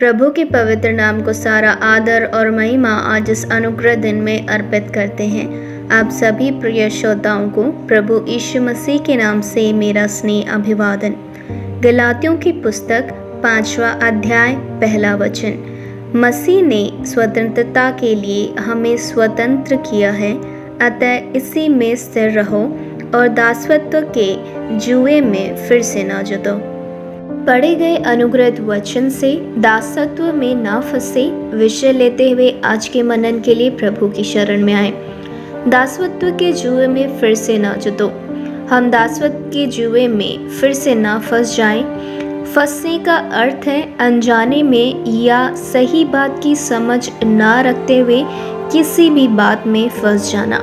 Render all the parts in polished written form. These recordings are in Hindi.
प्रभु के पवित्र नाम को सारा आदर और महिमा आज इस अनुग्रह दिन में अर्पित करते हैं। आप सभी प्रिय श्रोताओं को प्रभु यीशु मसीह के नाम से मेरा स्नेह अभिवादन। गलातियों की पुस्तक 5वां अध्याय 1 वचन। मसीह ने स्वतंत्रता के लिए हमें स्वतंत्र किया है, अतः इसी में स्थिर रहो और दासत्व के जुए में फिर से न जुटो। पढ़े गए अनुग्रहित वचन से दासत्व में ना फंसे विषय लेते हुए आज के मनन के लिए प्रभु की शरण में आए। दासत्व के जुए में फिर से ना जुटो। हम दासत्व के जुए में फिर से ना फंस जाएं। फंसने का अर्थ है अनजाने में या सही बात की समझ ना रखते हुए किसी भी बात में फंस जाना।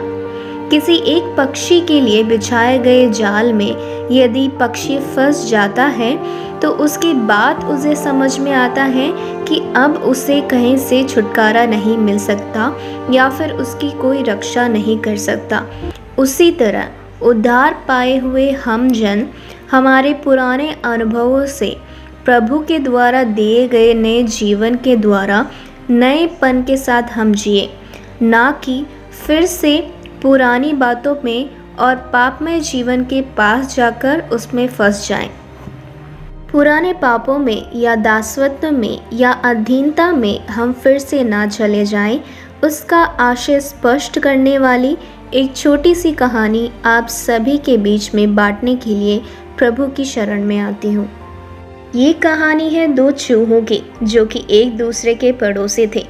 किसी एक पक्षी के लिए बिछाए गए जाल में यदि पक्षी फंस जाता है तो उसके बाद उसे समझ में आता है कि अब उसे कहीं से छुटकारा नहीं मिल सकता या फिर उसकी कोई रक्षा नहीं कर सकता। उसी तरह उद्धार पाए हुए हम जन हमारे पुराने अनुभवों से प्रभु के द्वारा दिए गए नए जीवन के द्वारा नएपन के साथ हम जिए, ना कि फिर से पुरानी बातों में और पापमय जीवन के पास जाकर उसमें फंस जाएं। पुराने पापों में या दासत्व में या अधीनता में हम फिर से ना चले जाएं, उसका आशय स्पष्ट करने वाली एक छोटी सी कहानी आप सभी के बीच में बांटने के लिए प्रभु की शरण में आती हूँ। ये कहानी है 2 चूहों की जो कि एक दूसरे के पड़ोसी थे।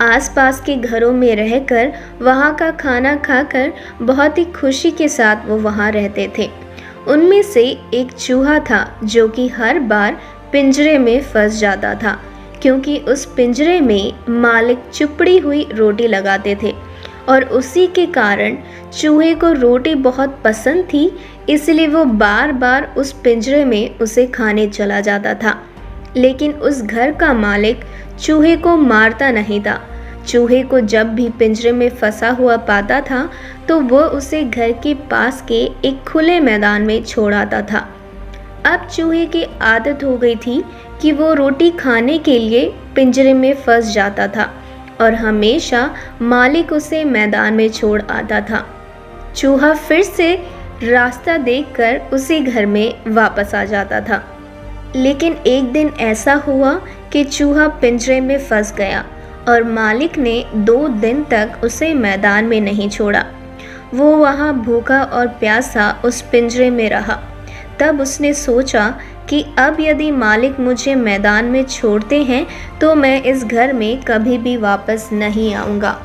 आसपास के घरों में रहकर वहाँ का खाना खाकर बहुत ही खुशी के साथ वो वहाँ रहते थे। उनमें से एक चूहा था जो कि हर बार पिंजरे में फंस जाता था, क्योंकि उस पिंजरे में मालिक चुपड़ी हुई रोटी लगाते थे और उसी के कारण चूहे को रोटी बहुत पसंद थी, इसलिए वो बार बार उस पिंजरे में उसे खाने चला जाता था। लेकिन उस घर का मालिक चूहे को मारता नहीं था। चूहे को जब भी पिंजरे में फंसा हुआ पाता था तो वो उसे घर के पास के एक खुले मैदान में छोड़ आता था। अब चूहे की आदत हो गई थी कि वो रोटी खाने के लिए पिंजरे में फंस जाता था और हमेशा मालिक उसे मैदान में छोड़ आता था। चूहा फिर से रास्ता देखकर उसी घर में वापस आ जाता था। लेकिन एक दिन ऐसा हुआ कि चूहा पिंजरे में फंस गया और मालिक ने 2 दिन तक उसे मैदान में नहीं छोड़ा। वो वहाँ भूखा और प्यासा उस पिंजरे में रहा। तब उसने सोचा कि अब यदि मालिक मुझे मैदान में छोड़ते हैं तो मैं इस घर में कभी भी वापस नहीं आऊँगा।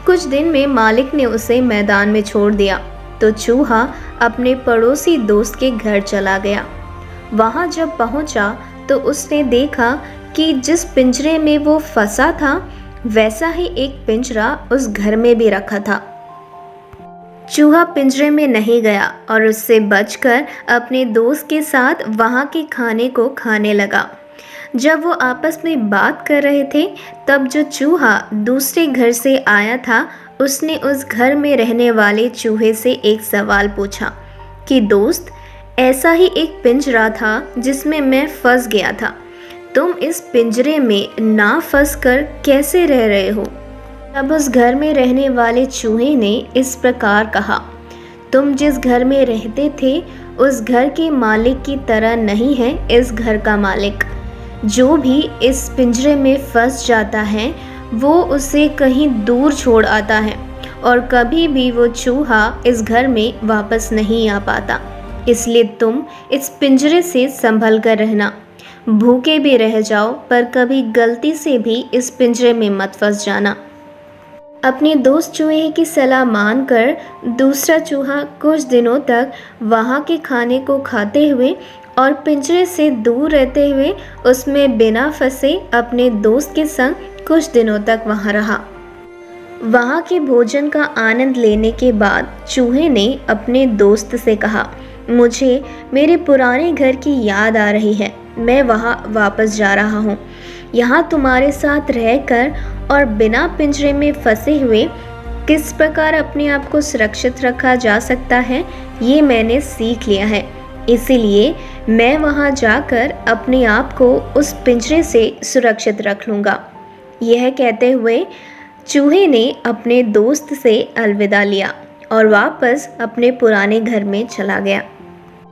कुछ दिन में मालिक ने उसे मैदान में छोड़ दिया तो चूहा अपने पड़ोसी दोस्त के घर चला गया। वहाँ जब पहुँचा तो उसने देखा कि जिस पिंजरे में वो फंसा था वैसा ही एक पिंजरा उस घर में भी रखा था। चूहा पिंजरे में नहीं गया और उससे बचकर अपने दोस्त के साथ वहाँ के खाने को खाने लगा। जब वो आपस में बात कर रहे थे तब जो चूहा दूसरे घर से आया था उसने उस घर में रहने वाले चूहे से एक सवाल पूछा कि दोस्त, ऐसा ही एक पिंजरा था जिसमें मैं फंस गया था, तुम इस पिंजरे में ना फंसकर कैसे रह रहे हो? तब उस घर में रहने वाले चूहे ने इस प्रकार कहा, तुम जिस घर में रहते थे उस घर के मालिक की तरह नहीं है इस घर का मालिक। जो भी इस पिंजरे में फंस जाता है वो उसे कहीं दूर छोड़ आता है और कभी भी वो चूहा इस घर में वापस नहीं आ पाता। इसलिए तुम इस पिंजरे से संभल कर रहना। भूखे भी रह जाओ पर कभी गलती से भी इस पिंजरे में मत फंस जाना। अपने दोस्त चूहे की सलाह मानकर दूसरा चूहा कुछ दिनों तक वहाँ के खाने को खाते हुए और पिंजरे से दूर रहते हुए उसमें बिना फंसे अपने दोस्त के संग कुछ दिनों तक वहाँ रहा। वहाँ के भोजन का आनंद लेने के बाद चूहे ने अपने दोस्त से कहा, मुझे मेरे पुराने घर की याद आ रही है, मैं वहाँ वापस जा रहा हूँ। यहाँ तुम्हारे साथ रहकर और बिना पिंजरे में फंसे हुए किस प्रकार अपने आप को सुरक्षित रखा जा सकता है ये मैंने सीख लिया है। इसीलिए मैं वहां जाकर अपने आप को उस पिंजरे से सुरक्षित रख लूँगा। यह कहते हुए चूहे ने अपने दोस्त से अलविदा लिया और वापस अपने पुराने घर में चला गया।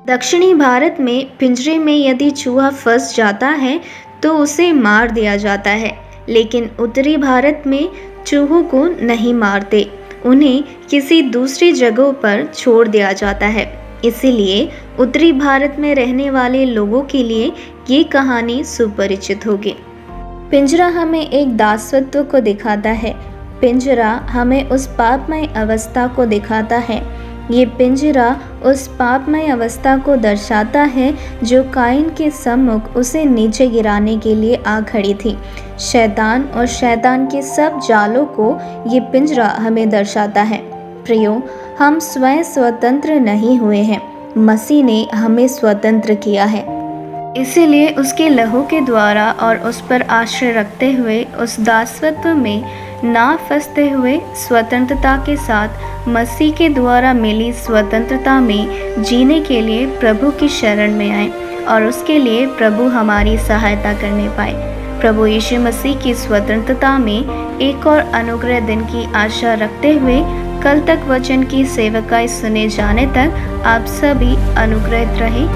दक्षिणी भारत में पिंजरे में यदि चूहा फंस जाता है तो उसे मार दिया जाता है, लेकिन उत्तरी भारत में चूहों को नहीं मारते, उन्हें किसी दूसरी जगह पर छोड़ दिया जाता है। इसीलिए उत्तरी भारत में रहने वाले लोगों के लिए ये कहानी सुपरिचित होगी। पिंजरा हमें एक दासत्व को दिखाता है। पिंजरा हमें उस पापमय अवस्था को दिखाता है। ये पिंजरा उस पापमय अवस्था को दर्शाता है जो काइन के सम्मुख उसे नीचे गिराने के लिए आ खड़ी थी। शैतान और शैतान के सब जालों को ये पिंजरा हमें दर्शाता है। प्रियो, हम स्वयं स्वतंत्र नहीं हुए हैं, मसीह ने हमें स्वतंत्र किया है। इसीलिए उसके लहू के द्वारा और उस पर आश्रय रखते हुए उस दासत्व में ना फंसते हुए स्वतंत्रता के साथ मसीह के द्वारा मिली स्वतंत्रता में जीने के लिए प्रभु की शरण में आए और उसके लिए प्रभु हमारी सहायता करने पाए। प्रभु यीशु मसीह की स्वतंत्रता में एक और अनुग्रह दिन की आशा रखते हुए कल तक वचन की सेवकाई सुने जाने तक आप सभी अनुग्रहित रहें।